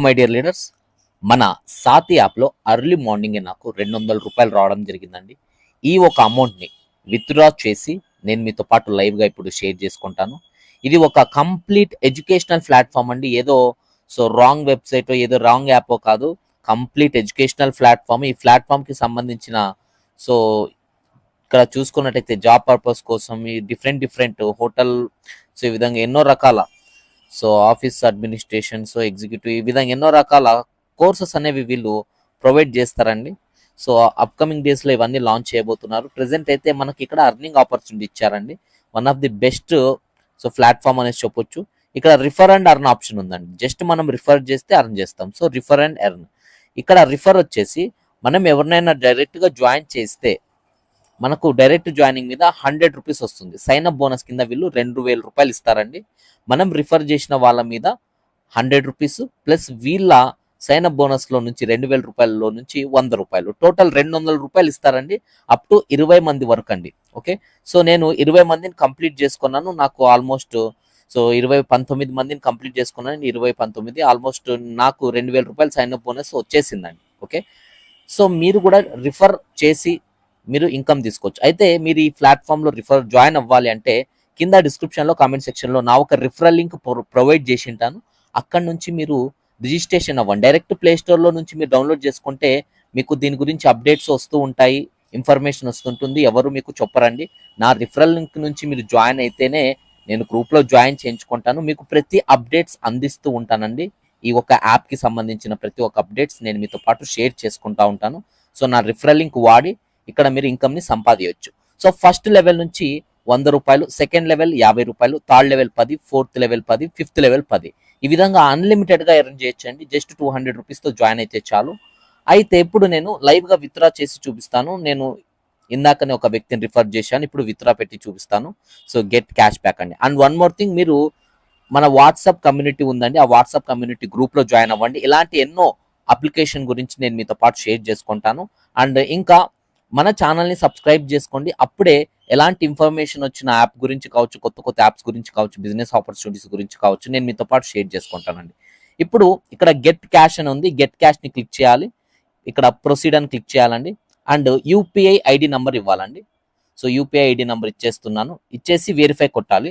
My dear leaders, మన సాతి యాప్లో early morning నాకు ₹200 రావడం జరిగిందండి. ఈ ఒక అమౌంట్ని విత్డ్రా చేసి నేను మీతో పాటు లైవ్గా ఇప్పుడు షేర్ చేసుకుంటాను. ఇది ఒక కంప్లీట్ ఎడ్యుకేషనల్ ప్లాట్ఫామ్ అండి. ఏదో రాంగ్ వెబ్సైట్, ఏదో రాంగ్ యాప్ కాదు. Complete educational platform. ఈ ప్లాట్ఫామ్కి సంబంధించిన సో ఇక్కడ చూసుకున్నట్టయితే జాబ్ పర్పస్ కోసం ఈ డిఫరెంట్ హోటల్, ఈ విధంగా ఎన్నో రకాల ఆఫీస్ అడ్మినిస్ట్రేషన్, ఎగ్జిక్యూటివ్, ఈ విధంగా ఎన్నో రకాల కోర్సెస్ అనేవి వీళ్ళు ప్రొవైడ్ చేస్తారండి. అప్కమింగ్ డేస్లో ఇవన్నీ లాంచ్ చేయబోతున్నారు. ప్రెసెంట్ అయితే మనకి ఇక్కడ అర్నింగ్ ఆపర్చునిటీ ఇచ్చారండి. One of the best platform అనేసి చెప్పొచ్చు. ఇక్కడ రిఫర్ అండ్ అర్న్ ఆప్షన్ ఉందండి. జస్ట్ మనం రిఫర్ చేస్తే అర్న్ చేస్తాం. Refer and earn. ఇక్కడ రిఫర్ వచ్చేసి మనం ఎవరినైనా డైరెక్ట్గా జాయిన్ చేస్తే మనకు డైరెక్ట్ జాయినింగ్ మీద ₹100 వస్తుంది. సైన్ అప్ బోనస్ కింద వీళ్ళు ₹2000 ఇస్తారండి. మనం రిఫర్ చేసిన వాళ్ళ మీద ₹100 ప్లస్ వీళ్ళ సైన్ అప్ బోనస్ లో నుంచి ₹2000 నుంచి ₹100, టోటల్ ₹200 ఇస్తారండి. అప్ టు 20 మంది వరకు అండి. ఓకే, నేను 20 మందిని కంప్లీట్ చేసుకున్నాను. నాకు ఆల్మోస్ట్ 19 మందిని కంప్లీట్ చేసుకున్నాను. 19 ఆల్మోస్ట్ నాకు ₹2000 సైన్ అప్ బోనస్ వచ్చేసిందండి. ఓకే, మీరు కూడా రిఫర్ చేసి మీరు ఇన్కమ్ తీసుకోవచ్చు. అయితే మీరు ఈ ప్లాట్ఫామ్లో రిఫర్ జాయిన్ అవ్వాలి అంటే కింద డిస్క్రిప్షన్లో కామెంట్ సెక్షన్లో నా ఒక రిఫరల్ లింక్ ప్రొవైడ్ చేసి ఉంటాను. అక్కడ నుంచి మీరు రిజిస్ట్రేషన్ అవ్వండి. డైరెక్ట్ ప్లే స్టోర్లో నుంచి మీరు డౌన్లోడ్ చేసుకుంటే మీకు దీని గురించి అప్డేట్స్ వస్తూ ఉంటాయి, ఇన్ఫర్మేషన్ వస్తుంటుంది. ఎవరు మీకు చెప్పరండి. నా రిఫరల్ లింక్ నుంచి మీరు జాయిన్ అయితేనే నేను గ్రూప్లో జాయిన్ చేయించుకుంటాను. మీకు ప్రతి అప్డేట్స్ అందిస్తూ ఉంటానండి. ఈ ఒక యాప్కి సంబంధించిన ప్రతి ఒక్క అప్డేట్స్ నేను మీతో పాటు షేర్ చేసుకుంటూ ఉంటాను. నా రిఫరల్ లింక్ వాడి ఇక్కడ మీరు ఇన్కమ్ని సంపాదించవచ్చు. ఫస్ట్ లెవెల్ నుంచి ₹100, second level ₹50, third level 10, fourth level 10, fifth level 10. ఈ విధంగా అన్లిమిటెడ్గా ఎర్న్ చేయొచ్చు అండి. జస్ట్ ₹200తో జాయిన్ అయితే చాలు. అయితే ఇప్పుడు నేను లైవ్గా విత్డ్రా చేసి చూపిస్తాను. నేను ఇందాకనే ఒక వ్యక్తిని రిఫర్ చేశాను, ఇప్పుడు విత్డ్రా పెట్టి చూపిస్తాను. గెట్ క్యాష్ బ్యాక్ అండి. అండ్ వన్ మోర్ థింగ్, మీరు మన వాట్సాప్ కమ్యూనిటీ ఉందండి, ఆ వాట్సాప్ కమ్యూనిటీ గ్రూప్లో జాయిన్ అవ్వండి. ఇలాంటి ఎన్నో అప్లికేషన్ గురించి నేను మీతో పాటు షేర్ చేసుకుంటాను. అండ్ ఇంకా మన ఛానల్ని సబ్స్క్రైబ్ చేసుకోండి. అప్పుడే ఎలాంటి ఇన్ఫర్మేషన్ వచ్చిన యాప్ గురించి కావచ్చు, కొత్త యాప్స్ గురించి కావచ్చు, బిజినెస్ ఆపర్చునిటీస్ గురించి కావచ్చు, నేను మీతో పాటు షేర్ చేసుకుంటానండి. ఇప్పుడు ఇక్కడ గెట్ క్యాష్ అని ఉంది. గెట్ క్యాష్ని క్లిక్ చేయాలి. ఇక్కడ ప్రొసీడ్ అని క్లిక్ చేయాలండి. అండ్ యూపీఐ ఐడి నెంబర్ ఇవ్వాలండి. యూపీఐ ఐడి నెంబర్ ఇచ్చేస్తున్నాను. ఇచ్చేసి వెరిఫై కొట్టాలి.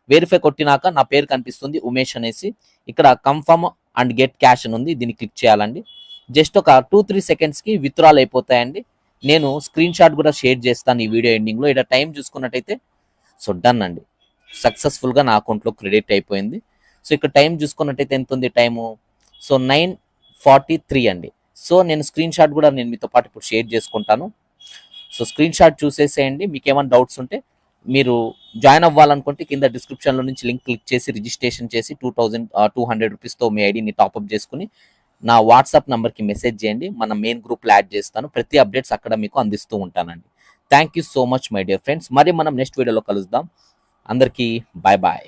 వెరిఫై కొట్టినాక నా పేరు కనిపిస్తుంది, ఉమేష్ అనేసి. ఇక్కడ కన్ఫర్మ్ అండ్ గెట్ క్యాష్ అని ఉంది, దీన్ని క్లిక్ చేయాలండి. జస్ట్ ఒక 2-3 సెకండ్స్కి విత్డ్రాల్ అయిపోతాయండి. నేను స్క్రీన్ షాట్ కూడా షేర్ చేస్తాను ఈ వీడియో ఎండింగ్లో. ఇక్కడ టైం చూసుకున్నట్టయితే డన్ అండి, సక్సెస్ఫుల్గా నా అకౌంట్లో క్రెడిట్ అయిపోయింది. ఇక్కడ టైం చూసుకున్నట్టయితే ఎంత ఉంది టైము? 9:43 అండి. నేను స్క్రీన్ షాట్ కూడా నేను మీతో పాటు ఇప్పుడు షేర్ చేసుకుంటాను. స్క్రీన్ షాట్ చూసేసేయండి. మీకు ఏమైనా డౌట్స్ ఉంటే మీరు జాయిన్ అవ్వాలనుకుంటే కింద డిస్క్రిప్షన్లో నుంచి లింక్ క్లిక్ చేసి రిజిస్ట్రేషన్ చేసి ₹200తో మీ ఐడిని టాప్అప్ చేసుకుని నా వాట్సాప్ నెంబర్కి మెసేజ్ చేయండి. మన మెయిన్ గ్రూప్లో యాడ్ చేస్తాను. ప్రతి అప్డేట్స్ అక్కడ మీకు అందిస్తూ ఉంటానండి. Thank you so much my dear friends. మరి మనం నెక్స్ట్ వీడియోలో కలుద్దాం. అందరికీ బాయ్ బాయ్.